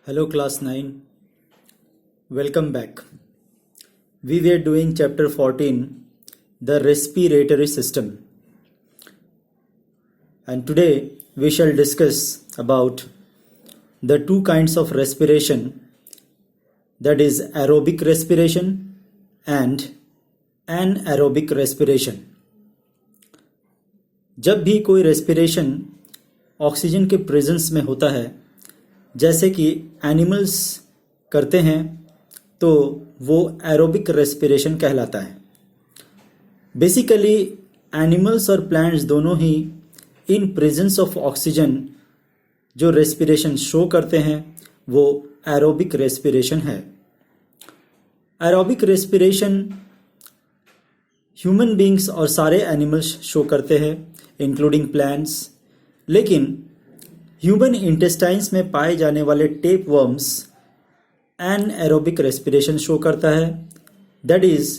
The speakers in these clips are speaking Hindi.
Hello, class 9. Welcome back. We were doing chapter 14, the respiratory system. And today we shall discuss about the two kinds of respiration, that is aerobic respiration and anaerobic respiration. जब भी कोई respiration ऑक्सीजन के प्रेजेंस में होता है, जैसे कि एनिमल्स करते हैं, तो वो एरोबिक रेस्पिरेशन कहलाता है. बेसिकली एनिमल्स और प्लांट्स दोनों ही इन प्रेजेंस ऑफ ऑक्सीजन जो रेस्पिरेशन शो करते हैं वो एरोबिक रेस्पिरेशन है. एरोबिक रेस्पिरेशन ह्यूमन बींग्स और सारे एनिमल्स शो करते हैं इंक्लूडिंग प्लांट्स, लेकिन ह्यूमन इंटेस्टाइन्स में पाए जाने वाले tape worms anaerobic respiration show करता है. That is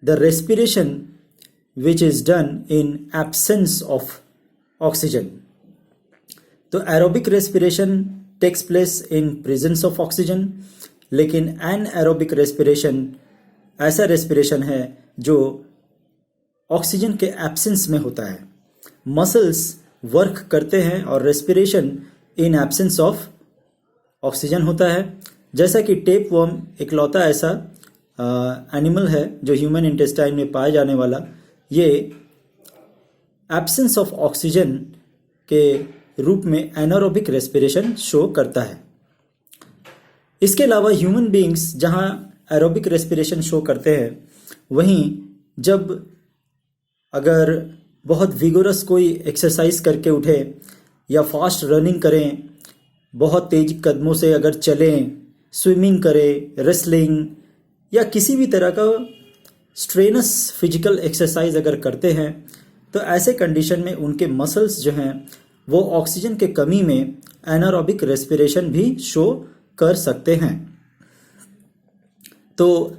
the respiration which is done in absence of oxygen. तो aerobic respiration takes place in presence of oxygen, लेकिन एनाएरोबिक रेस्पिरेशन ऐसा रेस्पिरेशन है जो ऑक्सीजन के एब्सेंस में होता है. मसल्स वर्क करते हैं और respiration in absence of oxygen होता है. जैसा कि टेप वर्म इकलौता ऐसा एनिमल है जो ह्यूमन इंटेस्टाइन में पाए जाने वाला, ये एब्सेंस ऑफ ऑक्सीजन के रूप में एनारोबिक रेस्पिरेशन शो करता है. इसके अलावा ह्यूमन बींग्स जहां एरोबिक रेस्पिरेशन शो करते हैं, वहीं जब अगर बहुत विगोरस कोई एक्सरसाइज करके उठे या फास्ट रनिंग करें, बहुत तेज कदमों से अगर चलें, स्विमिंग करें, रेसलिंग या किसी भी तरह का स्ट्रेनस फिजिकल एक्सरसाइज अगर करते हैं, तो ऐसे कंडीशन में उनके मसल्स जो हैं वो ऑक्सीजन के कमी में एनारोबिक रेस्पिरेशन भी शो कर सकते हैं. तो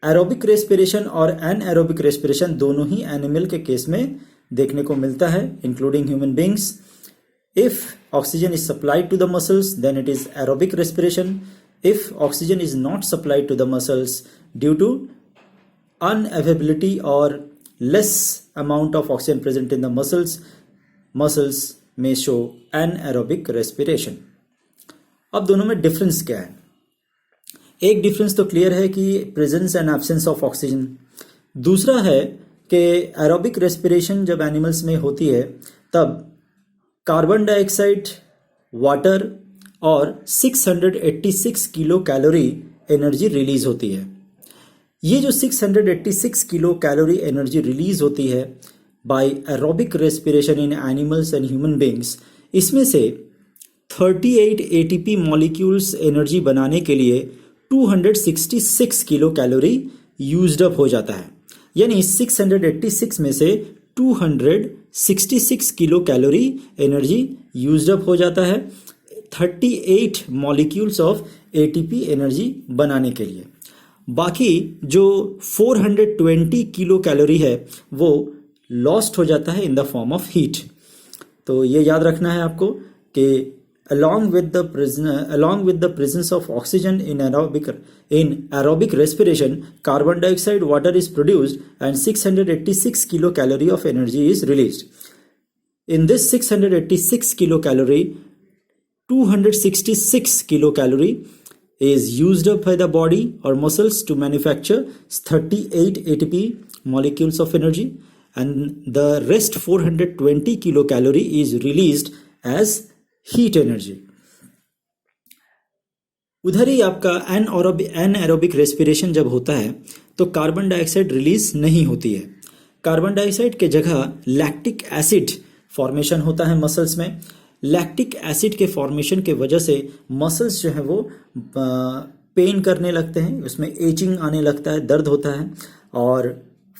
एरोबिक रेस्पिरेशन और एनाएरोबिक रेस्पिरेशन दोनों ही एनिमल के केस में देखने को मिलता है, including human beings. If oxygen is supplied to the muscles then it is aerobic respiration. If oxygen is not supplied to the muscles due to unavailability और less amount of oxygen present in the muscles में शो एनाएरोबिक रेस्पिरेशन. अब दोनों में डिफरेंस क्या है? एक डिफरेंस तो क्लियर है कि presence and absence of oxygen. दूसरा है कि एरोबिक रेस्पिरेशन जब एनिमल्स में होती है तब कार्बन डाइऑक्साइड, वाटर और 686 किलो कैलोरी एनर्जी रिलीज होती है. ये जो 686 किलो कैलोरी एनर्जी रिलीज होती है by aerobic respiration in animals and human beings, इसमें से 38 एटीपी मॉलिक्यूल्स एनर्जी बनाने के लिए 266 किलो कैलोरी यूज्ड अप हो जाता है. यानी 686 में से 266 kilo calorie energy used up हो जाता है 38 मॉलिक्यूल्स ऑफ एटीपी एनर्जी बनाने के लिए. बाकी जो 420 किलो कैलोरी है वो लॉस्ट हो जाता है in the form of heat. तो ये याद रखना है आपको कि along with the presence of oxygen in aerobic respiration, carbon dioxide, water is produced and 686 kilocalorie of energy is released. In this 686 kilocalorie, 266 kilocalorie is used up by the body or muscles to manufacture 38 ATP molecules of energy, and the rest 420 kilocalorie is released as heat energy. उधर ही आपका एनाएरोबिक रेस्पिरेशन जब होता है तो कार्बन डाइऑक्साइड रिलीज नहीं होती है. कार्बन डाइऑक्साइड के जगह लैक्टिक एसिड फॉर्मेशन होता है मसल्स में. लैक्टिक एसिड के फॉर्मेशन के वजह से मसल्स जो है वो पेन करने लगते हैं, उसमें एचिंग आने लगता है, दर्द होता है और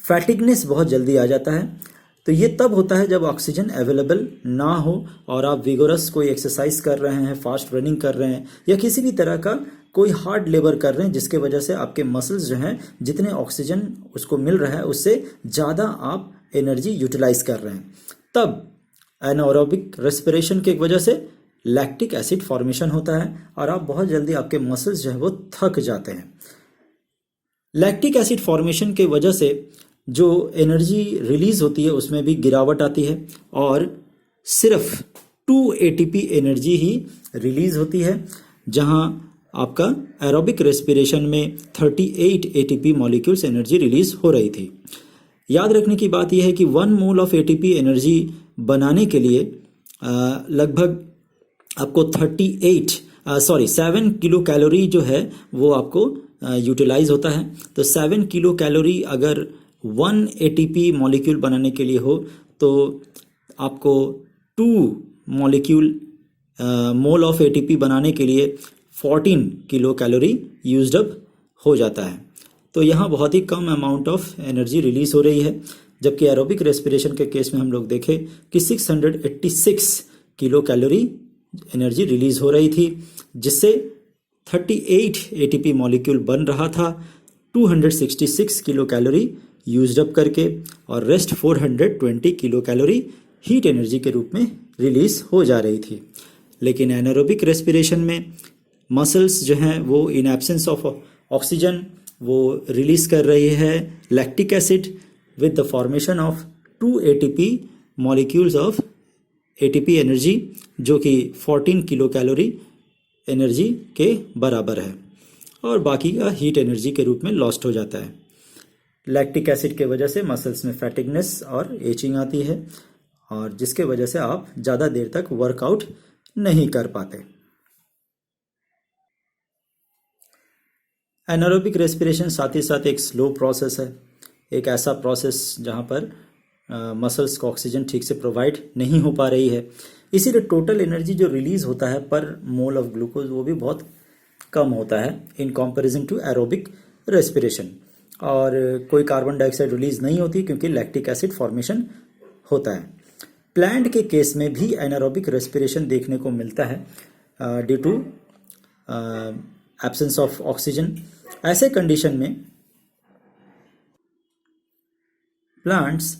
फैटिगनेस बहुत जल्दी आ जाता है. तो ये तब होता है जब ऑक्सीजन अवेलेबल ना हो और आप विगोरस कोई एक्सरसाइज कर रहे हैं, फास्ट रनिंग कर रहे हैं या किसी भी तरह का कोई हार्ड लेबर कर रहे हैं, जिसके वजह से आपके मसल्स जो हैं जितने ऑक्सीजन उसको मिल रहा है उससे ज़्यादा आप एनर्जी यूटिलाइज कर रहे हैं. तब एनाएरोबिक रेस्पिरेशन की वजह से लैक्टिक एसिड फॉर्मेशन होता है और आप बहुत जल्दी आपके मसल्स जो है वो थक जाते हैं। लैक्टिक एसिड फॉर्मेशन के वजह से जो एनर्जी रिलीज होती है उसमें भी गिरावट आती है और सिर्फ 2 ATP एनर्जी ही रिलीज होती है, जहां आपका एरोबिक रेस्पिरेशन में 38 ATP मॉलिक्यूल्स एनर्जी रिलीज हो रही थी। याद रखने की बात यह है कि 1 मोल ऑफ ATP एनर्जी बनाने के लिए लगभग आपको 7 किलो कैलोरी जो है वो आपको यूटिलाइज होता है। तो 7 किलो कैलोरी अगर 1 ATP मॉलिक्यूल बनाने के लिए हो तो आपको 2 मोल ऑफ ATP बनाने के लिए 14 किलो कैलोरी यूज्ड अप हो जाता है। तो यहाँ बहुत ही कम अमाउंट ऑफ एनर्जी रिलीज हो रही है, जबकि एरोबिक रेस्पिरेशन के केस में हम लोग देखें कि 686 किलो कैलोरी एनर्जी रिलीज हो रही थी, जिससे 38 ATP मॉलिक्यूल बन रहा था 266 किलो कैलोरी यूज्ड अप करके, और rest 420 kilo calorie heat energy के रूप में रिलीज हो जा रही थी। लेकिन एनारोबिक रेस्पिरेशन में मसल्स जो हैं वो इन एब्सेंस ऑफ ऑक्सीजन वो रिलीज कर रही है lactic acid with the formation of 2 ATP molecules of ATP energy, जो कि 14 किलो कैलोरी एनर्जी के बराबर है, और बाकी का हीट एनर्जी के रूप में लॉस्ट हो जाता है। लैक्टिक एसिड के वजह से मसल्स में फैटिगनेस और एचिंग आती है, और जिसके वजह से आप ज़्यादा देर तक वर्कआउट नहीं कर पाते। एनारोबिक रेस्पिरेशन साथ ही साथ एक स्लो प्रोसेस है, एक ऐसा प्रोसेस जहाँ पर मसल्स को ऑक्सीजन ठीक से प्रोवाइड नहीं हो पा रही है, इसीलिए टोटल एनर्जी जो रिलीज होता है पर मोल ऑफ ग्लूकोज वो भी बहुत कम होता है in comparison to aerobic respiration. और कोई कार्बन डाइऑक्साइड रिलीज नहीं होती क्योंकि लैक्टिक एसिड फॉर्मेशन होता है। प्लांट के केस में भी एनारोबिक रेस्पिरेशन देखने को मिलता है due to absence of oxygen. ऐसे कंडीशन में प्लांट्स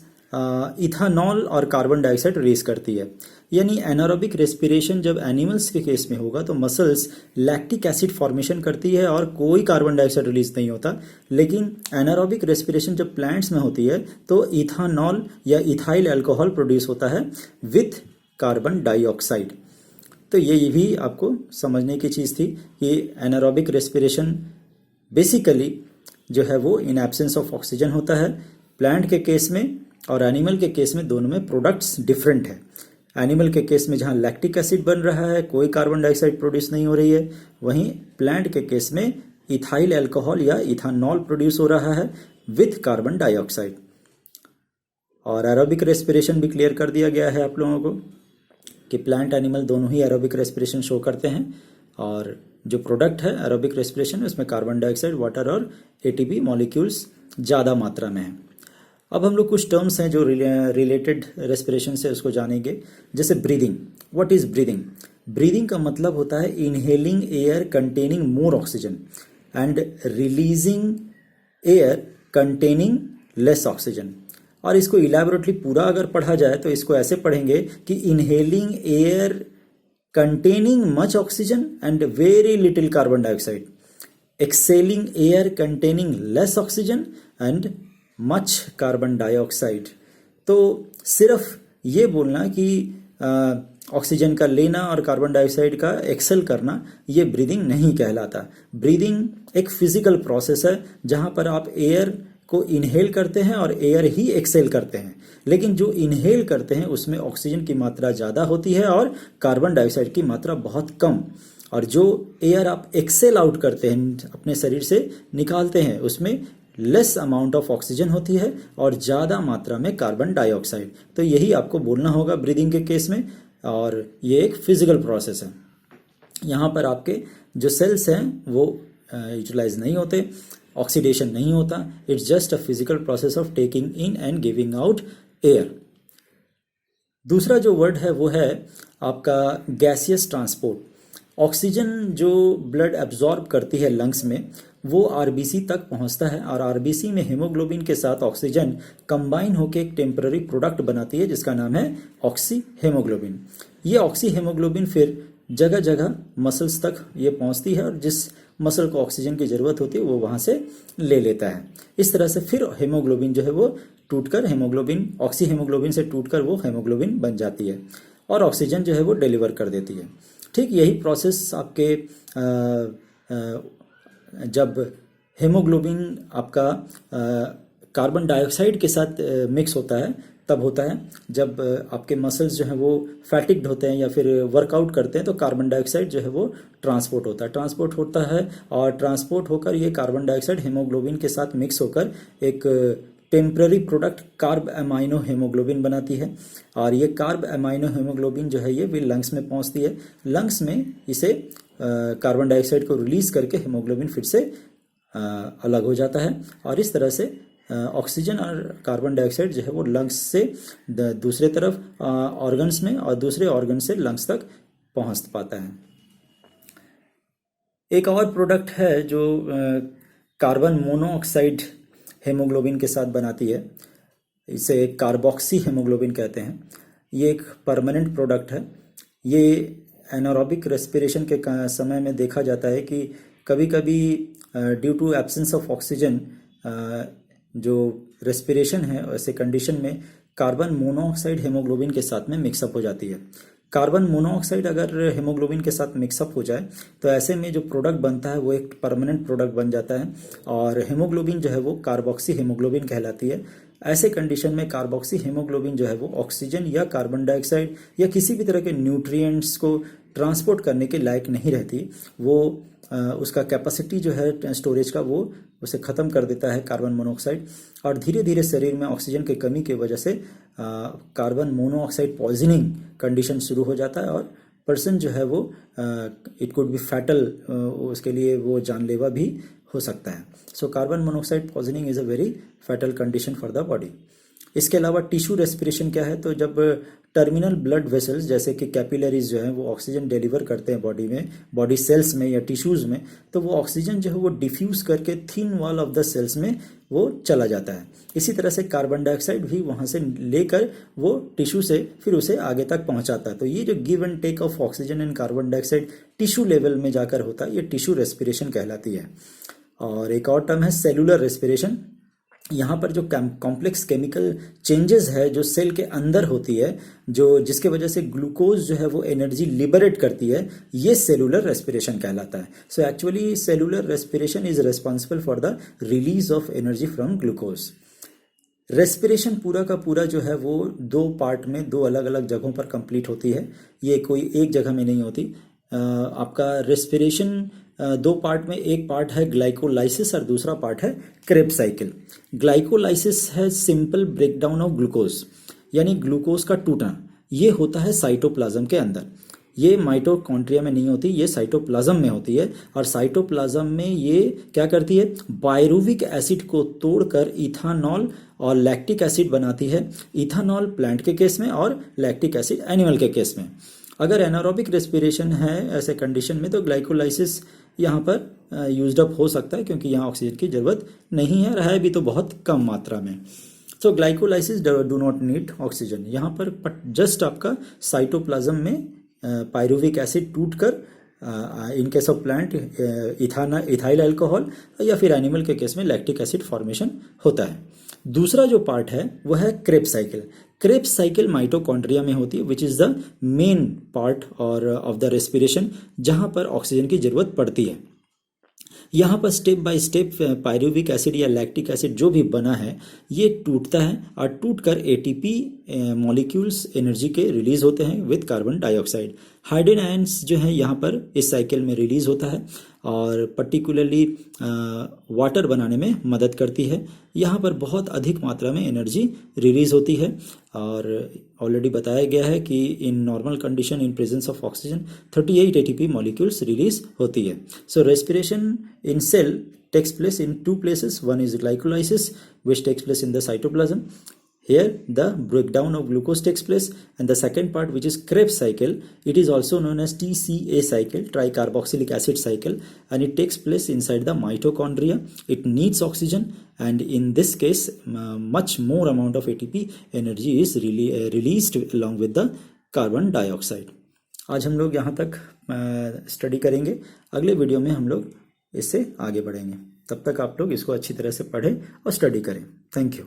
इथानॉल और कार्बन डाइऑक्साइड रिलीज करती है, यानी एनारोबिक रेस्पिरेशन जब एनिमल्स के केस में होगा तो मसल्स लैक्टिक एसिड फॉर्मेशन करती है और कोई कार्बन डाइऑक्साइड रिलीज नहीं होता। लेकिन एनारोबिक रेस्पिरेशन जब प्लांट्स में होती है तो इथानॉल या इथाइल अल्कोहल प्रोड्यूस होता है विथ कार्बन डाइऑक्साइड। तो ये भी आपको समझने की चीज़ थी कि एनारोबिक रेस्पिरेशन बेसिकली जो है वो इन एब्सेंस ऑफ ऑक्सीजन होता है प्लांट के केस में, और एनिमल के केस में दोनों में प्रोडक्ट्स डिफरेंट है। एनिमल के केस में जहाँ लैक्टिक एसिड बन रहा है कोई कार्बन डाइऑक्साइड प्रोड्यूस नहीं हो रही है, वहीं प्लांट के केस में इथाइल अल्कोहल या इथानॉल प्रोड्यूस हो रहा है विथ कार्बन डाइऑक्साइड। और एरोबिक रेस्पिरेशन भी क्लियर कर दिया गया है आप लोगों को कि प्लांट एनिमल दोनों ही एरोबिक रेस्पिरेशन शो करते हैं, और जो प्रोडक्ट है एरोबिक रेस्पिरेशन उसमें कार्बन डाइऑक्साइड, वाटर और ATP मॉलिक्यूल्स ज़्यादा मात्रा में है। अब हम लोग कुछ टर्म्स हैं जो रिलेटेड रेस्पिरेशन से उसको जानेंगे, जैसे breathing. What is breathing? Breathing का मतलब होता है inhaling air containing more oxygen and releasing air containing less oxygen. और इसको इलैबोरेटली पूरा अगर पढ़ा जाए तो इसको ऐसे पढ़ेंगे कि inhaling air containing much oxygen and very little carbon dioxide, excelling air containing less oxygen and much carbon dioxide. तो सिर्फ ये बोलना कि ऑक्सीजन का लेना और कार्बन डाइऑक्साइड का एक्सेल करना ये ब्रीदिंग नहीं कहलाता। ब्रीदिंग एक फिजिकल प्रोसेस है जहाँ पर आप एयर को इनहेल करते हैं और एयर ही एक्सेल करते हैं, लेकिन जो इनहेल करते हैं उसमें ऑक्सीजन की मात्रा ज़्यादा होती है और कार्बन डाइऑक्साइड की मात्रा बहुत कम, और जो एयर आप एक्सेल आउट करते हैं अपने शरीर से निकालते हैं उसमें लेस अमाउंट ऑफ ऑक्सीजन होती है और ज़्यादा मात्रा में कार्बन डाइऑक्साइड। तो यही आपको बोलना होगा ब्रीदिंग के केस में, और ये एक फिजिकल प्रोसेस है। यहाँ पर आपके जो सेल्स हैं वो यूटिलाइज नहीं होते, ऑक्सीडेशन नहीं होता, it's just a physical process of taking in and giving out air. दूसरा जो वर्ड है वो है आपका गैसियस ट्रांसपोर्ट। ऑक्सीजन जो ब्लड एब्जॉर्ब करती है लंग्स में वो आरबीसी तक पहुंचता है, और आरबीसी में हेमोग्लोबिन के साथ ऑक्सीजन कंबाइन होकर एक टेम्पररी प्रोडक्ट बनाती है जिसका नाम है ऑक्सी हेमोग्लोबिन। ये ऑक्सी हेमोग्लोबिन फिर जगह जगह मसल्स तक ये पहुंचती है और जिस मसल को ऑक्सीजन की ज़रूरत होती है वो वहाँ से ले लेता है। इस तरह से फिर हेमोग्लोबिन जो है वो टूटकर हेमोग्लोबिन, ऑक्सी हेमोग्लोबिन से टूटकर वो हेमोग्लोबिन बन जाती है और ऑक्सीजन जो है वो डिलीवर कर देती है। ठीक यही प्रोसेस आपके जब हेमोग्लोबिन आपका कार्बन डाइऑक्साइड के साथ मिक्स होता है तब होता है। जब आपके मसल्स जो हैं वो फैटिग्ड होते हैं या फिर वर्कआउट करते हैं तो कार्बन डाइऑक्साइड जो है वो ट्रांसपोर्ट होता है और ट्रांसपोर्ट होकर ये कार्बन डाइऑक्साइड हेमोग्लोबिन के साथ मिक्स होकर एक temporary product carb amino haemoglobin बनाती है और ये कार्ब एमाइनो हेमोग्लोबिन जो है ये भी लंग्स में पहुंचती है। लंग्स में इसे कार्बन डाइऑक्साइड को रिलीज करके हेमोग्लोबिन फिर से अलग हो जाता है और इस तरह से ऑक्सीजन और कार्बन डाइऑक्साइड जो है वो लंग्स से दूसरे तरफ ऑर्गन्स में और दूसरे ऑर्गन से लंग्स तक पहुंच पाता है। एक और प्रोडक्ट है जो कार्बन मोनोऑक्साइड हेमोग्लोबिन के साथ बनाती है, इसे कार्बोक्सी हेमोग्लोबिन कहते हैं। ये एक परमानेंट प्रोडक्ट है। ये एनारोबिक रेस्पिरेशन के समय में देखा जाता है कि कभी कभी due to absence of oxygen जो रेस्पिरेशन है ऐसे कंडीशन में कार्बन मोनोऑक्साइड हेमोग्लोबिन के साथ में मिक्सअप हो जाती है। कार्बन मोनोऑक्साइड अगर हेमोग्लोबिन के साथ मिक्सअप हो जाए तो ऐसे में जो प्रोडक्ट बनता है वो एक परमानेंट प्रोडक्ट बन जाता है और हेमोग्लोबिन जो है वो कार्बोक्सी हेमोग्लोबिन कहलाती है। ऐसे कंडीशन में कार्बोक्सी हेमोग्लोबिन जो है वो ऑक्सीजन या कार्बन डाइऑक्साइड या किसी भी तरह के न्यूट्रिएंट्स को ट्रांसपोर्ट करने के लायक नहीं रहती। वो उसका कैपेसिटी जो है स्टोरेज का वो उसे ख़त्म कर देता है कार्बन मोनोऑक्साइड और धीरे धीरे शरीर में ऑक्सीजन की कमी की वजह से कार्बन मोनोऑक्साइड पॉइजनिंग कंडीशन शुरू हो जाता है और पर्सन जो है वो इट कुड बी फैटल, उसके लिए वो जानलेवा भी हो सकता है। So carbon monoxide poisoning is a very fatal condition for the body. इसके अलावा टिश्यू रेस्पिरेशन क्या है, तो जब टर्मिनल ब्लड वेसल्स जैसे कि कैपिलरीज जो हैं वो ऑक्सीजन डिलीवर करते हैं बॉडी में, बॉडी सेल्स में या टिश्यूज़ में, तो वो ऑक्सीजन जो है वो डिफ्यूज़ करके thin wall of the cells में वो चला जाता है। इसी तरह से कार्बन डाइऑक्साइड भी वहाँ से लेकर वो टिश्यू से फिर उसे आगे तक पहुँचाता है। तो ये जो give and take of oxygen and carbon dioxide tissue level में जाकर होता है, ये टिश्यू रेस्पिरेशन कहलाती है। और एक और टर्म है सेलुलर रेस्पिरेशन। यहाँ पर जो कॉम्प्लेक्स केमिकल चेंजेस है जो सेल के अंदर होती है, जो जिसके वजह से ग्लूकोज जो है वो एनर्जी लिबरेट करती है, ये सेलुलर रेस्पिरेशन कहलाता है। So actually cellular respiration is responsible for the release of energy from glucose. Respiration पूरा का पूरा जो है वो दो पार्ट में, दो अलग अलग जगहों पर कंप्लीट होती है, ये कोई एक जगह में नहीं होती। आपका रेस्पिरेशन दो पार्ट में, एक पार्ट है ग्लाइकोलाइसिस और दूसरा पार्ट है क्रेब्स साइकिल। ग्लाइकोलाइसिस है सिंपल ब्रेकडाउन ऑफ ग्लूकोज, यानी ग्लूकोज का टूटना। ये होता है साइटोप्लाज्म के अंदर, ये माइटोकॉन्ड्रिया में नहीं होती, ये साइटोप्लाज्म में होती है। और साइटोप्लाज्म में ये क्या करती है, पायरुविक एसिड को तोड़कर इथानॉल और लैक्टिक एसिड बनाती है। इथानॉल प्लांट के केस में और लैक्टिक एसिड एनिमल के केस में। अगर एनारोबिक रेस्पिरेशन है ऐसे कंडीशन में तो ग्लाइकोलाइसिस यहाँ पर यूज्ड अप हो सकता है, क्योंकि यहाँ ऑक्सीजन की ज़रूरत नहीं है, रहा है भी तो बहुत कम मात्रा में। So glycolysis do not need oxygen यहाँ पर, बट जस्ट आपका साइटोप्लाज्म में पायरुविक एसिड टूटकर in case of plant ethyl alcohol या फिर एनिमल के केस में लैक्टिक एसिड फॉर्मेशन होता है। दूसरा जो पार्ट है वो है Krebs cycle. Krebs cycle mitochondria में होती है, which is the main part और ऑफ द रेस्पिरेशन, जहाँ पर ऑक्सीजन की ज़रूरत पड़ती है। यहाँ पर step by step pyruvic acid या लैक्टिक एसिड जो भी बना है ये टूटता है और टूटकर एटीपी मॉलिक्यूल्स एनर्जी के रिलीज होते हैं with carbon dioxide. Hydrogen ions जो है यहाँ पर इस साइकिल में रिलीज होता है और पर्टिकुलरली वाटर बनाने में मदद करती है। यहाँ पर बहुत अधिक मात्रा में एनर्जी रिलीज होती है और ऑलरेडी बताया गया है कि in normal condition in presence of oxygen 38 ATP molecules release होती है। So respiration in cell takes place in two places. One is glycolysis, which takes place in the cytoplasm. Here the breakdown of glucose takes place, and the second part, which is Krebs cycle, it is also known as TCA cycle, tricarboxylic acid cycle, and it takes place inside the mitochondria. It needs oxygen, and in this case much more amount of ATP energy is released along with the carbon dioxide. आज हम लोग यहाँ तक स्टडी करेंगे। अगले वीडियो में हम लोग इससे आगे बढ़ेंगे। तब तक आप लोग इसको अच्छी तरह से पढ़ें और स्टडी करें। Thank you.